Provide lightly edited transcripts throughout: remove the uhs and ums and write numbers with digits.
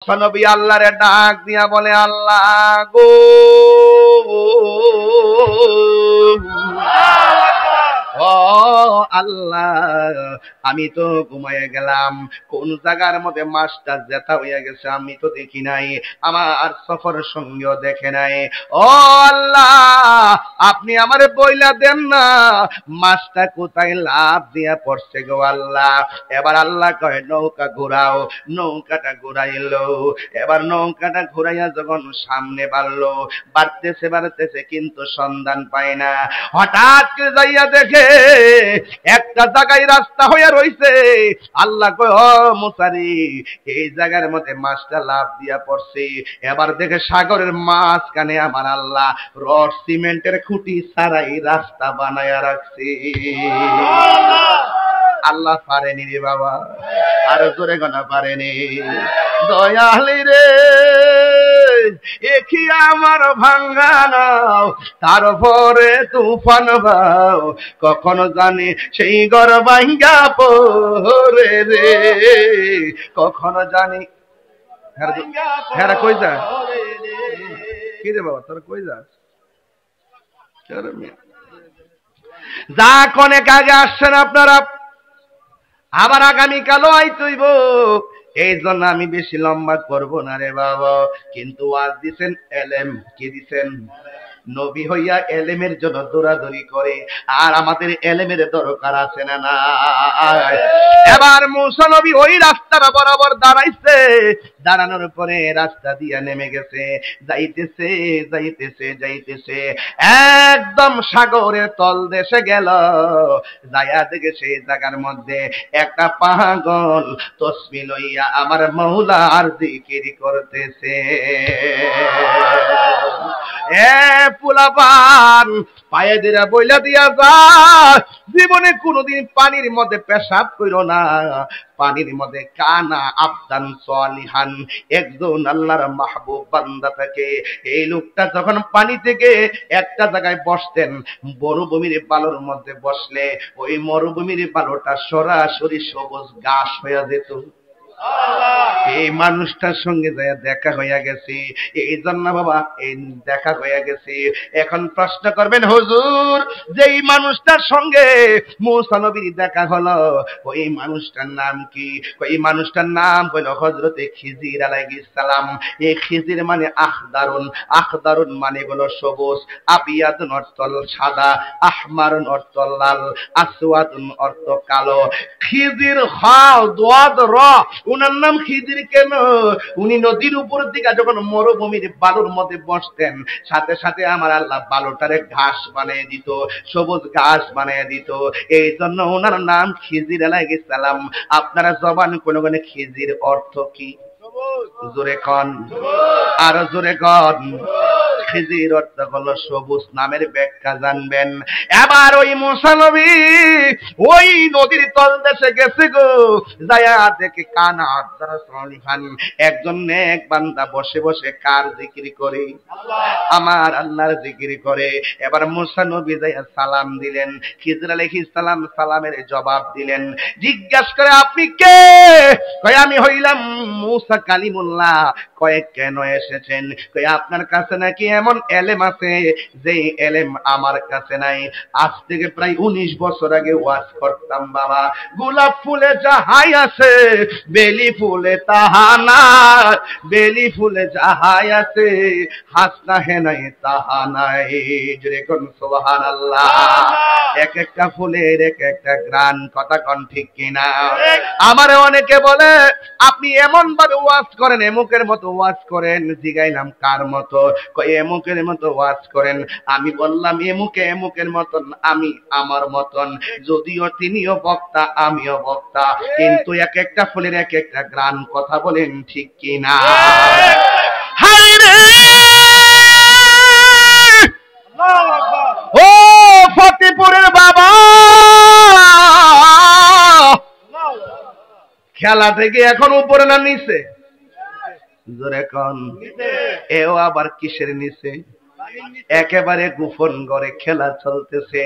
নবী আল্লাহরে ডাক দিয়া বলে, আল্লাহ গো, ও আল্লাহ, আমি তো ঘুমাইয়া গেলাম, কোন জায়গার মধ্যে মাছটা জেতা হইয়া গেছে আমি তো দেখি নাই, আমার সফর সঙ্গীও দেখে নাই। ও আল্লাহ, আপনি আমারে বইলা দেন না মাছটা কোথায় লাভ দিয়া পড়ছে গো আল্লাহ। এবার আল্লাহ কয়, নৌকা ঘুরাও। নৌকাটা ঘুরাইলো। এবার নৌকাটা ঘুরাইয়া যখন সামনে বাড়লো, বাড়তেছে কিন্তু সন্ধান পায় না। হঠাৎ করে যাইয়া দেখে একটা জায়গায় রাস্তা হইয়া রইছে। আল্লাহ কয়, ও মুসারি, এই জায়গার মধ্যে মাছটা লাভ দিয়া পড়ছে। এবার দেখে সাগরের মাঝখানে আমার আল্লাহ রড সিমেন্টের খুঁটি ছাড়াই রাস্তা বানায়া রাখছে। আল্লাহ পারেনি রে বাবা, আর জোরে গোনা পারেনি। দয়ালি রে, একি আমার ভাঙ্গা নাও, তারপরে তুফান ভাও, কখনো জানি সেই ঘর ভাঙ্গা পড়ে রে, কখনো জানি। হ্যাঁ, কই যা কি রে বাবা, তোর কই যাস? যা অনেক আগে আসছেন আপনারা, আবার আগামীকালও আইতইব। এই জন্য আমি বেশি লম্বা করব না রে বাবা। কিন্তু ওয়াজ দিছেন এলেম, কি দিছেন? নবী হইয়া এলেমের জন্য দৌড়াদৌড়ি করে, আর আমাদের এলেমের দরকার আছে না না? এবার মুসা নবী ওই রাস্তাটা বরাবর দাঁড়াইছে, দাঁড়ানোর পরে রাস্তা দিয়া নেমে গেছে, যাইতেছে যাইতেছে যাইতেছে, একদম সাগরের তল দেশে গেল। যাইয়া দেখে সেই জায়গার মধ্যে একটা পাগল তসবিহ লইয়া আমার মওলার জিকির করতেছে। এ পোলাপান, পায়ে দিরা বইলা দিয়া যা, জীবনে কোনোদিন পানির মধ্যে পেশাব কইরো না। পানির মধ্যে কানা আবদান সালিহান, একজন আল্লাহর মাহবুব বান্দা থাকে। এই লোকটা যখন পানি থেকে একটা জায়গায় বসতেন, মরুভূমির বালুর মধ্যে বসলে ওই মরুভূমির বালুটা সরাসরি সবুজ ঘাস হয়ে যেত। এই মানুষটার সঙ্গে যায় দেখা হইয়া গেছে, এই জন্য বাবা এই দেখা হইয়া গেছে। এখন প্রশ্ন করবেন, হুজুর, যে এই মানুষটার সঙ্গে মুসা নবীর দেখা হলো, ওই মানুষটার নাম কি? ওই মানুষটার নাম হলো হযরতে খিজির আলাইহিস সালাম। এই খিজির মানে আখদারুন, আখদারুন মানে হলো সবুজ, আবিয়াদুন অর্থ সাদা, আহমারুন অর্থ লাল, আসওয়াদুন অর্থ কালো। খিজির খাও দোয়াদ র, উনার নাম খিজির কেন? উনি নদীর উপর দিকে যখন মরুভূমির বালুর মধ্যে বসতেন, সাথে সাথে আমার আল্লাহ বালুটারে ঘাস বানিয়ে দিত, সবুজ ঘাস বানিয়ে দিত। এই জন্য ওনার নাম খিজির আলাইহিস সালাম। আপনারা জবান কোনে কোনে খিজির অর্থ কি? জোরে কন, আরো জোরে কন। খিজির অর্থ হলো সবুজ, নামের ব্যাখ্যা জানবেন। এবার ওই মুসা নবী ওই নদীর তল দেশে গেছে গো, যায়া দেখে কানা আবদার সালিহান, একজন নেক বান্দা বসে বসে কার জিকির করে? আমার আল্লাহর জিকির করে। এবার মুসা নবী যায়া সালাম দিলেন, খিজির আলাইহিস সালাম সালামের জবাব দিলেন। জিজ্ঞাসা করে, আপনি কে? কয়, আমি হইলাম মুসা কালিমুল্লাহ। কয়, কেন এসেছেন? কয়, আপনার কাছে নাকি এমন এলেম আছে যে এলেম আমার কাছে নাই। আজ থেকে প্রায় 19 বছর আগে ওয়াজ করতাম বাবা, গোলাপ ফুলে যাহাই আছে বেলি ফুলে তাহা না, বেলি ফুলে যাহাই আছে হাসনা হেনাই তাহা নাই। যেরকম সুবহানাল্লাহ। এক একটা ফুলের এক একটা গ্রান, কথা কন ঠিক কিনা? আমারে অনেকে বলে, আপনি এমন ভাবে ওয়াজ করেন, এমুকের মতো ওয়াজ করেন। জিগাইলাম কার মতো? কয়, এমুকের মতো ওয়াজ করেন। আমি বললাম, এমুকে এমুকের মতন, আমি আমার মতন। যদিও তিনিও বক্তা, আমিও বক্তা, কিন্তু এক একটা ফুলের এক একটা গ্রান, কথা বলেন ঠিক কিনা? হায় রে ও ফতেপুরের বাবা, খেলা থেকে এখন উপরে না নিচে? জোরে কন। এও আবার কিসের নিচে? একেবারে গোপন ঘরে খেলা চলতেছে।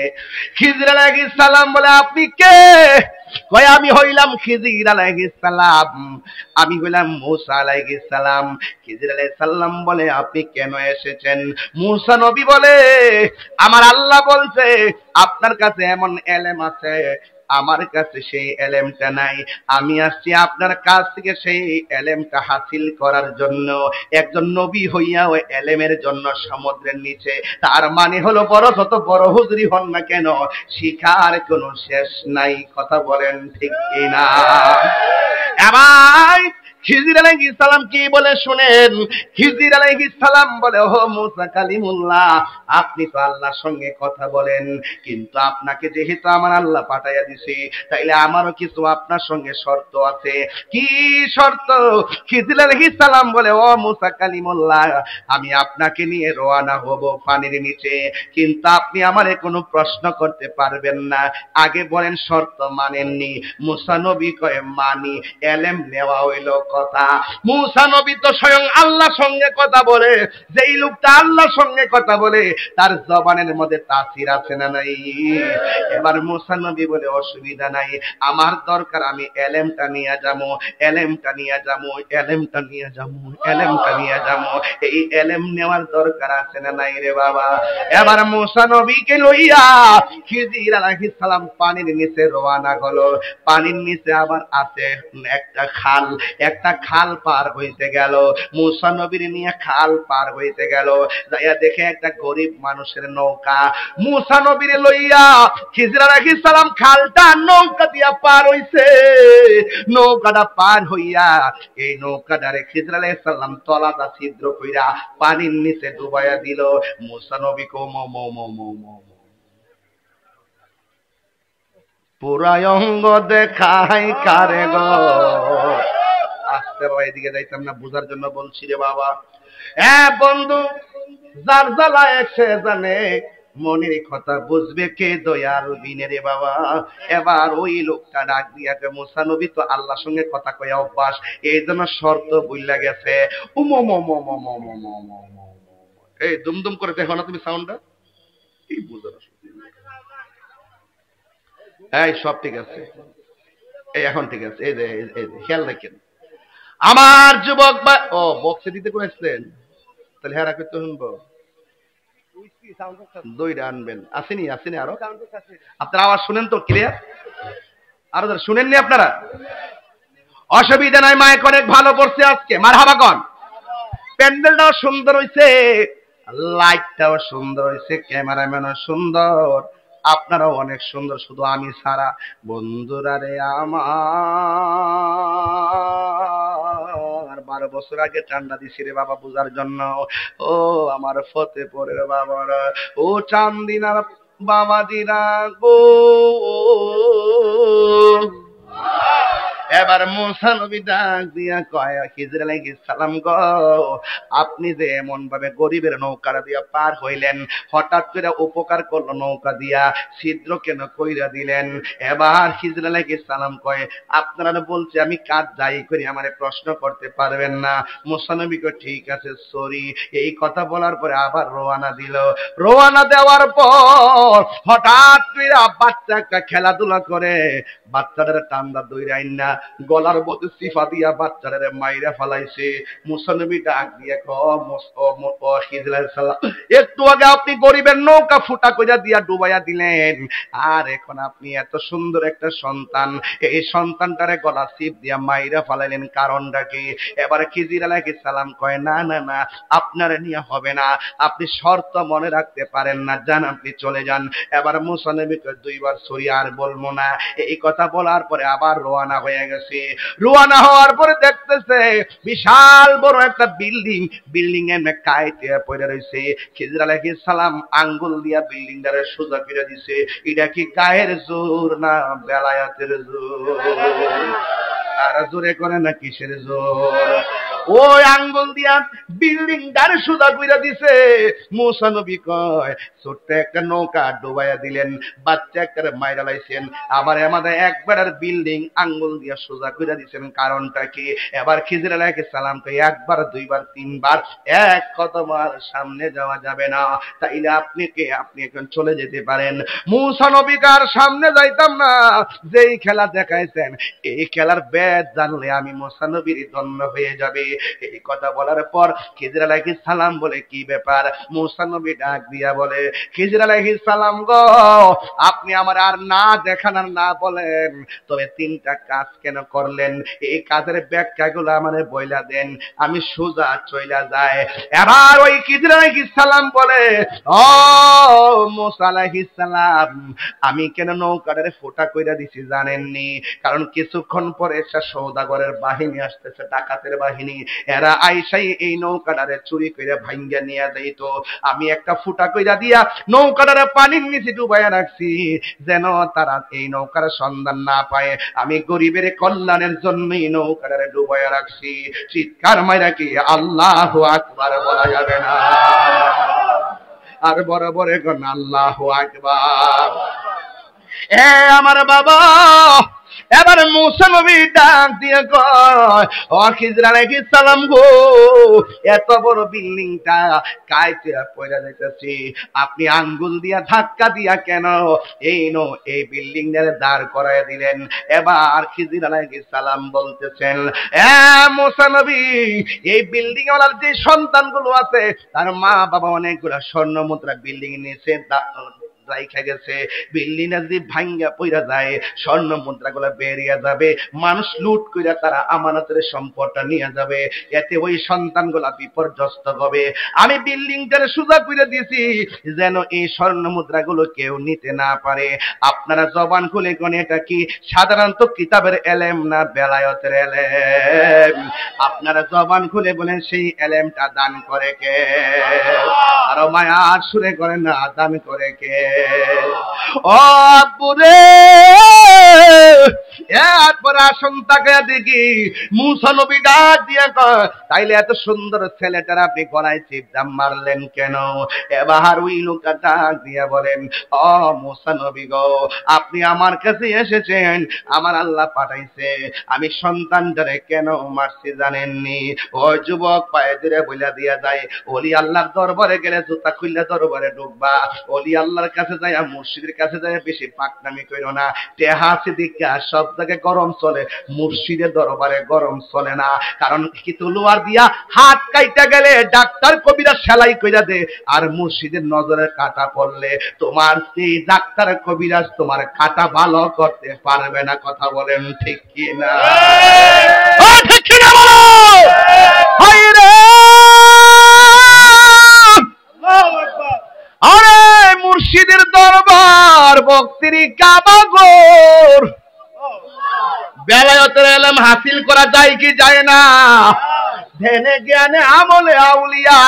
খিজির আলাইহিস সালাম বলে, আপনি কে? কয়, আমি হইলাম খিজির আলাইহিস সালাম, আমি হইলাম মূসা আলাইহিস সালাম। খিজির আলাইহিস সালাম বলে, আপনি কেন এসেছেন? মূসা নবী বলে, আমার আল্লাহ বলছে আপনার কাছে এমন এলেম আছে, আমার কাছে সেই এলেমটা নাই। আমি আসছি আপনার কাছ থেকে সেই এলেমটা হাসিল করার জন্য। একজন নবী হইয়া ওই এলেমের জন্য সমুদ্রের নিচে, তার মানে হলো বড় যত বড় হুজুরি হন না কেন, শিখার কোনো শেষ নাই। কথা বলেন ঠিক কিনা? এবার খিজির আলাইহিস সালাম কি বলে শুনেন। খিজির আলাইহিস সালাম বলে, ও মূসা কালিমুল্লাহ, আপনি তো আল্লাহর সঙ্গে কথা বলেন, কিন্তু আপনাকে যেহেতু আমার আল্লাহ পাঠাইয়া দিছে, তাইলে আমারও কিছু আপনার সঙ্গে শর্ত আছে। কি শর্ত? খিজির আলাইহিস সালাম বলে, ও মূসা কালিমুল্লাহ, আমি আপনাকে নিয়ে রওনা হব পানির নিচে, কিন্তু আপনি আমারে কোনো প্রশ্ন করতে পারবেন না। আগে বলেন শর্ত মানেননি? মূসা নবী কয়, মানি। এলেম নেওয়া হইল কথা। মূসা নবী তো স্বয়ং আল্লাহর সঙ্গে কথা বলে, যেই লোকটা আল্লাহর সঙ্গে কথা বলে তার জবানের মধ্যে তাসির আছে না নাই? এবার মূসা নবী বলে, অসুবিধা নাই, আমার দরকার আমি এলেমটা নিয়ে যাবো, এলেমটা নিয়ে যাবো, এলেমটা নিয়ে যাবো, এলেমটা নিয়ে যাবো। এই এলেম নেওয়ার দরকার আছে না নাই রে বাবা? এবার মূসা নবীকে লইয়া খিজির আলাইহিস সালাম পানির নিচে রওনা হলো। পানির নিচে আবার আছে একটা খাল, একটা খাল পার হইতে গেল। মূসা নবীর নিয়ে খাল পার হইতে গেল, যাইয়া দেখে একটা গরিব মানুষের নৌকা। মূসা নবীর লইয়া খিজির আলাইহিস সালাম খালটা নৌকা দিয়া পার হইছে। নৌকাটা পার হইয়া এই নৌকাটারে খিজির আলাইহিস সালাম তলাটা ছিদ্র কইরা পানির নিচে ডুবাইয়া দিল। মূসা নবী কো মো মো মো মো মো পুরা অঙ্গ দেখাই কারে গো। আস্তে বাবা, এদিকে যাইতাম না, বুঝার জন্য বলছি রে বাবা। হ্যাঁ বন্ধু, যার জ্বালায় সে জানে, মনের কথা বুঝবে কে দয়াল বিনে রে বাবা। এবার ওই লোকটা ডাক দিয়া, মূসা নবী তো আল্লাহর সঙ্গে কথা কয়ে অভ্যাস, এই জন্য শর্ত বুইলা গেছে। এই দুমদুম করে দেখো না তুমি সাউন্ডটা, এই বুঝার এই সব ঠিক আছে, এই এখন ঠিক আছে। এই যে খেয়াল রাখেন আমার যুবক বা ও বক্সে দিতে করেছিলেন, তাহলে হ্যাঁ রাখতে শুনবো, দুইটা আনবেন। আসেনি আসেনি আরো? আপনারা আওয়াজ শুনেন তো ক্লিয়ার? আরো শুনেননি আপনারা? অসুবিধা নাই, মাইক অনেক ভালো করছে আজকে, মারহাবা কন। প্যান্ডেলটাও সুন্দর হইছে, লাইটটাও সুন্দর হইছে, ক্যামেরাম্যানও সুন্দর, আপনারাও অনেক সুন্দর, শুধু আমি ছাড়া। বন্ধুরা রে আমার 12 বছর আগে ঠান্ডা দিছি রে বাবা বুঝার জন্য। ও আমার ফতেপুরের বাবারা, ও চান্দিনার বাবাজিরা গো। এবার মূসা নবী ডাক দিয়া কয়, খিজির আলাইহিস সালাম গো, আপনি যে এমন ভাবে গরিবের নৌকা দিয়া পার হইলেন, হঠাৎ করে উপকার করলো নৌকা দিয়া, ছিদ্র কেন কইরা দিলেন? এবার খিজির আলাইহিস সালাম কয়, আপনারা বলছে আমি কাজ যাই করি আমারে প্রশ্ন করতে পারবেন না। মূসা নবী কয়, ঠিক আছে সরি। এই কথা বলার পরে আবার রওনা দিল। রওনা দেওয়ার পর হঠাৎ করে বাচ্চা একটা খেলাধুলা করে, বাচ্চাদের টান্দা দইরাইন না গলার মধ্যে সিফা দিয়া বাচ্চারে মাইরা ফেলাইছে। মূসা নবী ডাক দিয়ে খিজির আলাইহিস সালাম, একটু আগে আপনি গরিবের নৌকা ফুটা কইরা দিয়া ডুবাইয়া দিলেন, আর এখন আপনি এত সুন্দর একটা সন্তান, এই সন্তানটারে গলা সিপ দিয়া মাইরা ফেলাইলেন, কারণটা কি? এবার খিজির আলাইহিস সালাম কয়, না না না, আপনারে নিয়ে হবে না, আপনি শর্ত মনে রাখতে পারেন না, যান আপনি চলে যান। এবার মূসা নবী কয়, দুইবার সরি আর বলবো না। এই কথা বলার পরে আবার রওনা হয়ে গেছে। রওনা হওয়ার পরে দেখতেছে বিশাল বড় একটা বিল্ডিং, বিল্ডিং এর কাইতে পড়ে রইছে। খিজির আলাইহিস সালাম আঙ্গুল দিয়া বিল্ডিংটারে সোজা করে দিছে। এটা কি গায়ের জোর না বেলায়েতের জোর? আর জোরে করে না কিসের জোর? ওই আঙ্গুল দিয়া বিল্ডিং দাঁড় সুদা কইরা দিছে। মুসা নবী কয় ছোট্ট একটা নৌকা ডুবাইয়া দিলেন, বাচ্চা একটা মাইরা লাইছেন, আবার আমাদের একবার বিল্ডিং আঙ্গুল দিয়া সোজা কইরা দিছেন, কারণটা কি? এবার খিজির আলাইহিস সালাম কয় একবার দুইবার তিনবার এক কতবার সামনে যাওয়া যাবে না, তাইলে আপনি কে? আপনি এখন চলে যেতে পারেন। মুসা নবী কার সামনে যাইতাম না, যেই খেলা দেখাইছেন এই খেলার বেদ জানলে আমি মুসা নবীর ধন্য হয়ে যাবে। এই কথা বলার পর খিজির আলাইহিস সালাম বলে কি ব্যাপার? মুসা নবী ডাক দিয়া বলে খিজির আলাইহিস সালাম গো, আপনি আমার আর না দেখান আর না বলেন, তবে তিনটা কাজ কেন করলেন এই কাজের ব্যাখ্যাগুলো আমারে বইলা দেন, আমি সোজা চইলা যায়। এবার ওই খিজির আলাইহিস সালাম বলে ও মুসা আলাইহিস সালাম, আমি কেন নৌকাটারে ফোটা কইরা দিছি জানেননি? কারণ কিছুক্ষণ পরে একটা সওদাগরের বাহিনী আসতেছে, ডাকাতের বাহিনী, এরা আইসাই এই নৌকাটারে চুরি কইরা ভাঙ্গা নিয়ে যাইত। আমি একটা ফুটা কইরা দিয়া নৌকাটারে পানির নিচে ডুবাইয়া রাখছি যেন তারা এই নৌকার সন্ধান না পায়। আমি গরিবের কল্যাণের জন্যই নৌকাটারে ডুবাইয়া রাখছি। চিৎকার মাইরা কি আল্লাহু আকবার বলা যাবে না? আর বড় বড় কোন আল্লাহু আকবার। এ আমার বাবা, এবার মুসা নবী ডাক দিয়ে কয় ও খিজির আলাইহিস সালাম গো, এত বড় বিল্ডিংটা কাইতে পয়রা যাইতেছি, আপনি আঙ্গুল দিয়া ধাক্কা দিয়া কেন এই বিল্ডিং এর দাঁড় করায় দিলেন? এবার খিজির আলাইহিস সালাম বলতেছেন এ মুসা নবী, এই বিল্ডিং ওয়ালার যে সন্তানগুলো আছে তার মা বাবা অনেকগুলো স্বর্ণ মুদ্রা বিল্ডিং নিচে রাইখা গেছে, বিল্ডিং যদি ভাঙ্গা পইরা যায় স্বর্ণ মুদ্রাগুলো বেরিয়ে যাবে, মানুষ লুট কইরা তারা আমানতের সম্পদটা নিয়ে যাবে, এতে ওই সন্তানগুলা বিপর্যস্ত হবে। আমি বিল্ডিংটারে সোজা কইরা দিয়েছি যেন এই স্বর্ণ মুদ্রাগুলো কেউ নিতে না পারে। আপনারা জবান খুলে কোন এটা কি সাধারণত কিতাবের এলেম না বেলায়েতের এলেম? আপনারা জবান খুলে বলেন সেই এলেমটা দান করে কে? আর মায়ার সুরে করে না দান করে কে? ও আব্বুরে, এরপর আসুন তাকে দেখি মুসা নবী ডাক দিয়ে কয় তাইলে এত সুন্দর ছেলেটার আপনি গলায় চিপদাম মারলেন কেন? এবার ওই লোকটা ডাক দিয়ে বলেন ও মুসা নবী গো, আপনি আমার কাছে এসেছেন, আমার আল্লাহ পাঠাইছে, আমি সন্তানটারে কেন মারছি জানেননি? ওই যুবক পায়ে ধরে বইলা দিয়া যায়, ওলি আল্লাহর দরবারে গেলে জুতা খুললে দরবারে ঢুকবা, ওলি আল্লাহর কাছে যায় মুর্শিদের কাছে যায় বেশি পাকনামি কইরো না, টেহা সিদ্দিকা সব জায়গায় গরম চলে, মুর্শিদের দরবারে গরম চলে না। কারণ কি তলোয়ার দিয়া হাত কাইটা গেলে ডাক্তার কবিরা সেলাই কইরা দে, আর মুর্শিদের নজরের কাটা পড়লে তোমার সেই ডাক্তার কবিরাজ তোমার কাটা ভালো করতে পারবে না। কথা বলেন ঠিক কি না? ঠিক কি না বলো? হায়রে আরে মুর্শিদের দরবার ভক্তির কাবাগর, বেলায়েতের ইলম হাসিল করা যায় কি যায় না? ধ্যানে জ্ঞানে আমলে আউলিয়া।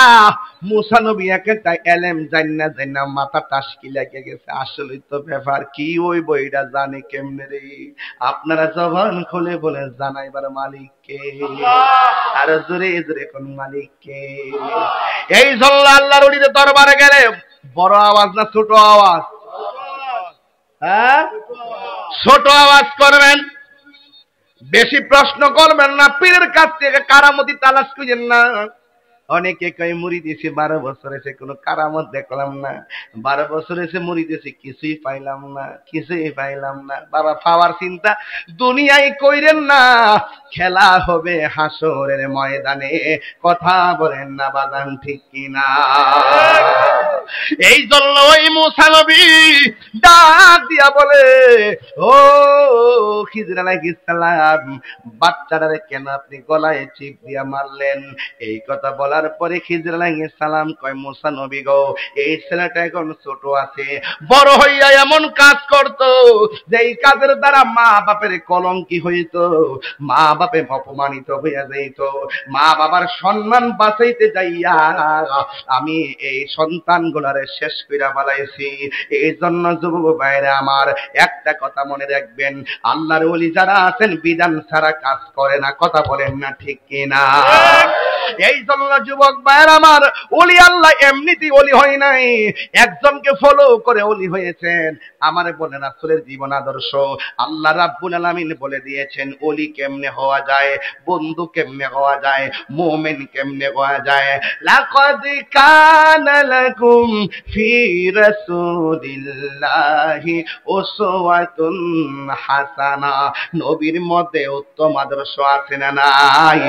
মুসা নবী একটা এলেম জান্না জান্না মাথা টাসকি লেগে গেছে, আসলে তো ব্যাপার কি ওই বইটা জানে কেমনে রে? আপনারা জবান খুলে বলে জানাইবার মালিক কে? আর জোরে জোরে কোন মালিক কে? এই জন্য আল্লাহর ওলিদের দরবারে গেলে বড় আওয়াজ না ছোট আওয়াজ? হ্যাঁ, ছোট আওয়াজ করবেন, বেশি প্রশ্ন করবেন না, পীরের কাছ থেকে কারামতি তালাশ করেন না। অনেকে কই মুড়ি দিয়েছি 12 বছর এসে কোনো কারামত দেখলাম না, 12 বছর এসে মুড়ি দিয়েছি কিছুই পাইলাম না, কিছুই পাইলাম না। বাবা পাওয়ার চিন্তা দুনিয়ায় কইরেন না, খেলা হবে হাসরের ময়দানে। কথা বলেন না বাজান ঠিক কিনা? এই জন্য ওই মুসা নবী ডাক দিয়া বলে ও খিজির আলাইহিস সালাম, বাচ্চাটারে কেন আপনি গলায় চিপ দিয়া মারলেন? এই কথা বলার পরে খিজির আলাইহিস সালাম কয় মুসা নবী গো, এই ছেলেটা এখন ছোট আছে, বড় হইয়া এমন কাজ করত যেই কাজের দ্বারা মা বাপের কলঙ্কি হইত, মা বাপে অপমানিত হইয়া যাইত, মা বাবার সম্মান বাঁচাইতে যাইয়া আমি এই সন্তান গুলারে শেষ কইরা ফেলাইছি। এই জন্য যুবক ভাইরা আমার একটা কথা মনে রাখবেন, আল্লাহর ওলি যারা আছেন বিধান ছাড়া কাজ করে না। কথা বলেন না ঠিক কিনা? এই জন্য যুবক ভাইরা আমার, ওলি আল্লাহ এমনিতেই ওলি হয় নাই, একজনকে ফলো করে ওলি হয়েছেন। আমারে বলেন রাসূলের জীবন আদর্শ আল্লাহ রাব্বুল আলামিন বলে দিয়েছেন ওলি কেমনে হওয়া যায়, বন্ধু কেমনে হওয়া যায়, মুমিন কেমনে হওয়া যায়। লাকাদ কানা লাকুম ফি রাসূলিল্লাহি উসওয়াতুন হাসানা। নবীর মধ্যে উত্তম আদর্শ আছে না নাই?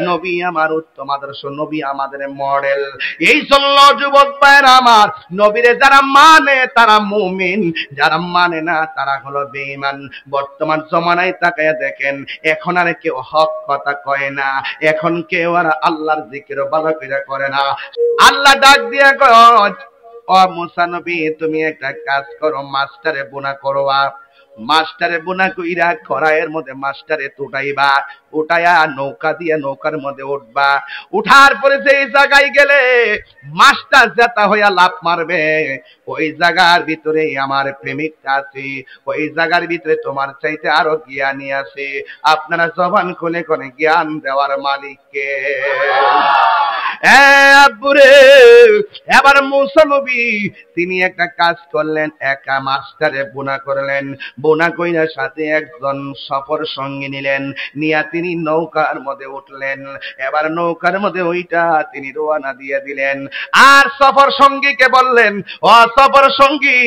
নবী আমার উত্তম আদর্শ, নবী আমাদের মডেল। এই জন্য যুবক ভাইরা আমার, নবীরে যারা মানে তারা মুমিন, যারা মানে না তারা হলো বেঈমান। বর্তমান জমানায় তাকায়া দেখেন, এখন আর কেউ হক কথা কয় না, এখন কেউ আর আল্লাহর জিকির ভালো করে করে না। আল্লাহ ডাক দিয়া কয়, ও মুসা নবী তুমি একটা কাজ করো, মাস্টারে বোনা করবা। মাস্টারে বোনা কইরা কড়াইয়ের মধ্যে মাস্টারে তুটাইবা, উঠাইয়া নৌকা দিয়ে নৌকার মধ্যে উঠবা। উঠার পরে যেই জায়গায় গেলে মাস্টার জেতা হইয়া লাফ মারবে, ওই জায়গার ভিতরে আমার প্রেমিক আছে, ওই জায়গার ভিতরে তোমার চাইতে আরো জ্ঞানী আছে। আপনারা জবান খুলে কোনে জ্ঞান দেওয়ার মালিককে। এবার মুসা নবী তিনি একটা কাজ করলেন, একা মাস্টারে বোনা করলেন। বোনা কইরা সাথে একজন সফর সঙ্গী নিলেন, নিয়া তিনি নৌকার মধ্যে উঠলেন। এবার নৌকার মধ্যে ওইটা তিনি রওনা দিয়ে দিলেন। আর সফর সঙ্গীকে বললেন, ও সফর সঙ্গী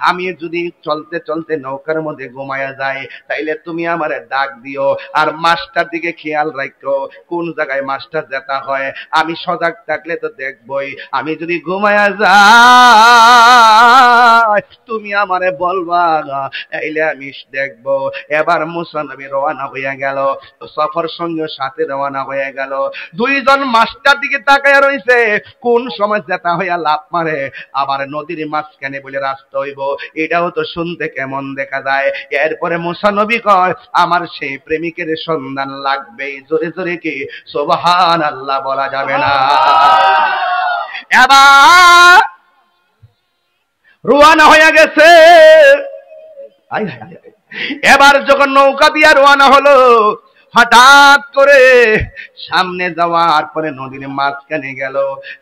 আমি যদি চলতে চলতে নৌকার মধ্যে ঘুমায়া যায় তাইলে তুমি আমারে ডাক দিও, আর মাস্টার দিকে খেয়াল রাখো কোন জায়গায় মাস্টার যেতে হয়। আমি সজাগ থাকলে তো দেখবই, আমি যদি ঘুমায়া যাই তুমি আমারে বলবা, তাইলে আমি দেখব। এবার মুসা নবী রওনা হইয়া গেল, সফর সঙ্গে সাথে রওনা হয়ে গেল। দুইজন মাস্টার দিকে তাকায়া রইছে, কোন সময় যেটা হইয়া লাফ মারে, আবার নদীর মাঝখানে বলে রাস্তা হইব, এটাও তো শুনতে কেমন দেখা যায়। এরপরে মুসা নবী কয় আমার সেই প্রেমিকের সন্ধান লাগবে। জোরে জোরে কি সুবহানাল্লাহ বলা যাবে না? এবার রওনা হয়ে গেছে। এবার যখন নৌকা দিয়া রওনা হলো, হঠাৎ করে সামনে যাওয়ার পরে নদীর মাঝখানে গেল।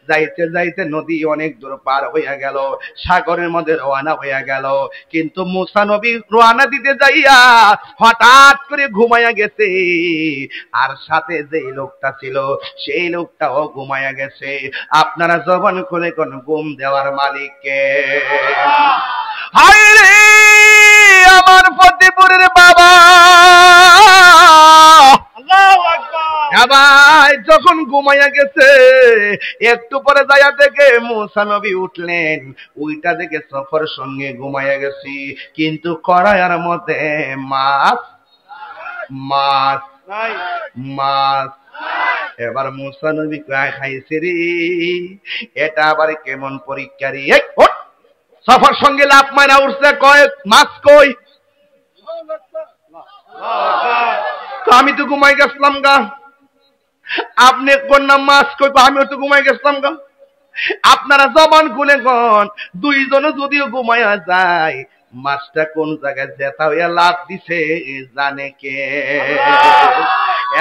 যাইতে যাইতে নদী অনেক দূর পার হইয়া গেল, সাগরের মধ্যে রওনা হইয়া গেল। কিন্তু মুসা নবী রওনা দিতে যাইয়া হঠাৎ করে ঘুমাইয়া গেছে, আর সাথে যে লোকটা ছিল সেই লোকটাও ঘুমাইয়া গেছে। আপনারা জবান খুলে কোন ঘুম দেওয়ার মালিককে? হায় রে আমার ফতেপুরের বাবা, আবার যখন ঘুমাইয়া গেছে একটু পরে যাইয়া দেখে মুসা নবী উঠলেন, ওইটা দেখে সফর সঙ্গে ঘুমাইয়া গেছি, কিন্তু কড়াইয়ের মধ্যে মাছ মাছ মাছ। এবার মুসা নবী খাইছে রে, এটা আবার কেমন পরীক্ষা রে। সফর সঙ্গে লাভ মাইনা উঠছে, কয় মাছ কই? আমি তো ঘুমাই গেছিলাম গা। আপনি কোন নাম মাছ কই? আমিও তো ঘুমাই গেছিলাম গা। আপনারা জবান খুলে কন, দুইজন যদিও ঘুমাইয়া যায় মাছটা কোন জায়গায় জেতা হইয়া লাভ দিছে জানে কে?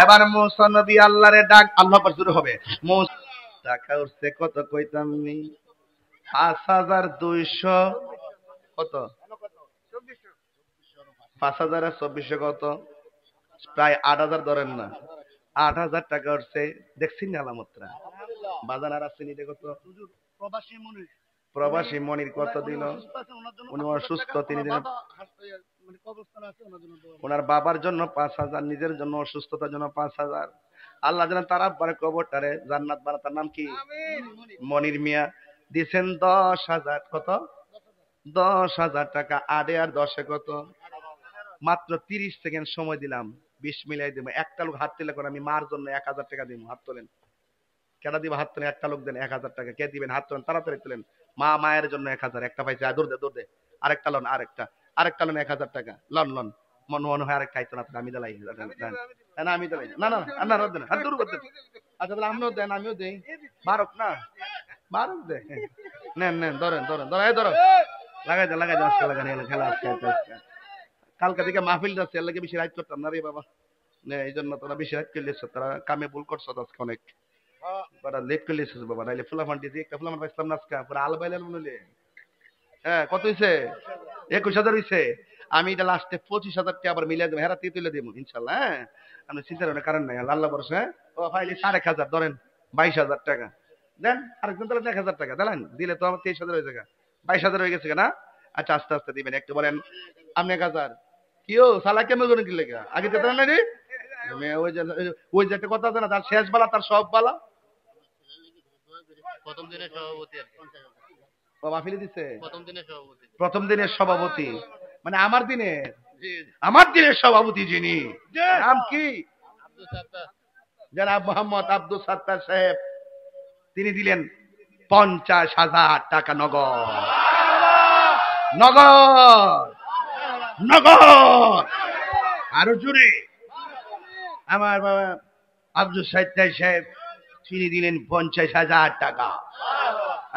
এবার মুসা নবী আল্লাহরে ডাক, আল্লাহ পর শুরু হবে। টাকা উঠছে কত কইতাম নি? 5200 কত? 5000 আর 2400 কত? প্রায় 8000 ধরেন না, 8000 টাকা উঠছে। দেখছেন না আলামতরা? বাজান আর আসছেন এটা কত? প্রবাসী মনির কত দিল? উনি অসুস্থ, তিনি দিলেন। ওনার বাবার জন্য 5000, নিজের জন্য অসুস্থতার জন্য 5000। আল্লাহ যেন তার আব্বার কবরটারে জান্নাত বানায়। তার নাম কি? মনির মিয়া। দিছেন 10,000। কত? 10,000 টাকা। 8 আর 10 কত? মাত্র 30 সেকেন্ড সময় দিলাম, 20 মিলাই দেবো। একটা লোক হাত তুলে করে আমি মার জন্য 1000 টাকা দিব। হাত তোলেন। কেটা দিব? হাত তোলেন। একটা লোক দেন 1000 টাকা। কে দিবেন? হাত তোলেন, তাড়াতাড়ি তোলেন। মা মায়ের জন্য 1000। একটা পাইছে, দৌড় দে দৌড় দে। আরেকটা লোন, আরেকটা লোন 1000 টাকা। লোন লোন মনে হয় আরেকটা আইতো না, আমি দিলাই না, আমি দিলাই না, না না রোদ দেন, হাত দূর করতে। আচ্ছা তাহলে আমিও দেন, আমিও দেই। বারক না, বারক দে। নেন নেন, ধরেন ধরেন ধরেন, এই ধরো, লাগাই দে লাগাই দে, আজকে লাগানি খেলা আজকে আজকে। কালকে থেকে মাহফিল যাচ্ছে, এর লাগে বেশি রাইড করতাম না রে বাবা। এই জন্য তোরা বেশি রাইড করলিস, তোরা কামে ভুল করছো আজকে অনেক, বড় লেট করলিস বাবা। নাইলে ফুলাফান দিছি, একটা ফুলাফান পাইছিলাম না আজকে, পুরো আল বাইলাল মনে। হ্যাঁ, কত হইছে? 21,000 হইছে। আমি এটা লাস্টে 25,000 টাকা আবার মিলিয়ে দেবো, হেরাতে তুলে দেবো ইনশাল্লাহ। হ্যাঁ, আপনি চিন্তার কোনো কারণ নাই, আল্লাহ ভরসা। হ্যাঁ, ও ফাইলে 1,500 ধরেন, 22,000 টাকা দেন। আরেকজন তাহলে 1,000 টাকা দিলেন, দিলে তো আমার 23,000 হয়ে যাবে, 22,000 হয়ে গেছে না? আচ্ছা, আস্তে আস্তে দিবেন, একটু বলেন আপনি 1,000। কিও সালা কেমন করে কি লেখা আগে যেতে না রে? ওই যে একটা কথা আছে না, তার শেষ বালা তার সব বালা। প্রথম দিনের সভাপতি আর কি। বাবা ফিরে দিছে প্রথম দিনের সভাপতি, মানে আমার দিনের, জি আমার দিনের সভাপতি যিনি, নাম কি? আব্দুল সাত্তার। জনাব মোহাম্মদ আব্দুল সাত্তার সাহেব, তিনি দিলেন 50,000 টাকা নগদ। নগদ নগদ, আরো জোরে। আমার বাবা আব্দুল সাত্তার সাহেব, তিনি দিলেন 50,000 টাকা।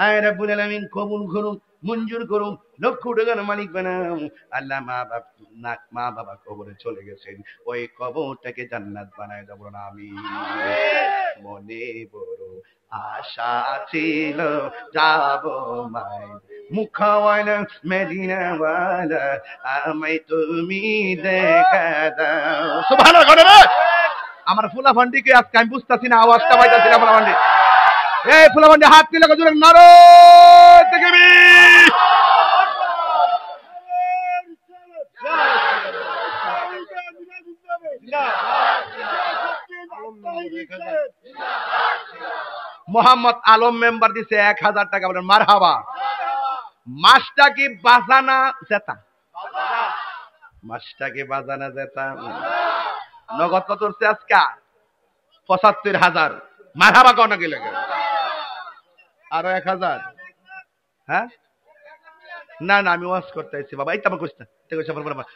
আয় রাব্বুল আলামিন কবুল করুন, মঞ্জুর করুন, লক্ষ টাকার মালিক বানাও আল্লাহ। মা বাবা কবরে চলে গেছেন, ওই কবরটাকে জান্নাত বানায় দেব না আমি। মনে বড় আশা ছিল যাব মাই মুখাওয়ালা মদিনাওয়ালা, আমায় তুমি দেখা দাও। সুবহানাল্লাহ। আমার ফুলা ফান্ডিকে আজকে আমি বুঝতেছি না, আওয়াজটা পাইতাছি না ফুলা ফান্ডি। এই ফুলা ফান্ডি হাত তুলে জোরে নারো দেখবি। মোহাম্মদ আলম মেম্বার দিছে 1,000 টাকা, বলেন মারহাবা। মাছটা কি বাজানা জেতা? মাছটা কি বাজানা জেতা? নগদ কত হচ্ছে আজকে? 75,000। মারহাবা কোন কি লাগে? আরো 1,000। হ্যাঁ, না না, আমি ওয়াজ করতে আইছি বাবা, এই তো আমার কইছে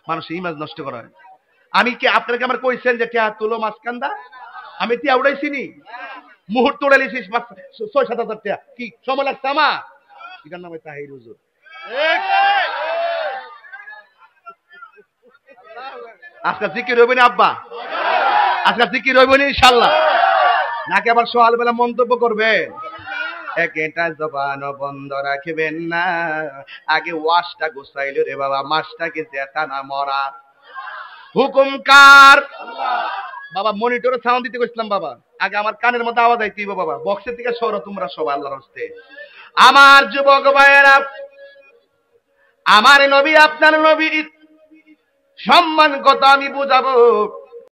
মানুষ ইমেজ নষ্ট করা হয়। আমি কি আপনাকে আমার কইছেন যে টিয়া তুলো মাছকান্দা? আমি টিয়া উড়াইছি নি, মুহূর্ত উড়াইছি 6-7,000 টাকা। কি সময় লাগছে আমার? এটার নাম তাহির হুজুর। আজকে জিকির হইব না আব্বা? আজকে জিকির হইব না ইনশাআল্লাহ? নাকি আবার সকালবেলা মন্তব্য করবেন? একটা জবান বন্ধ রাখবেন না, আগে ওয়াশটা গোছাইল রে বাবা। মাছটাকে জেতা না মরা, হুকুম কার? বাবা মনিটরে সাউন্ড দিতে কইছিলাম বাবা, আগে আমার কানের মধ্যে আওয়াজ আইতেইব বাবা। বক্সের থেকে সরো তোমরা সবাই আল্লাহর হস্তে। আমার যুবক ভাইয়েরা, আমার নবী আপনার নবী সম্মান কথা আমি বুঝাবো।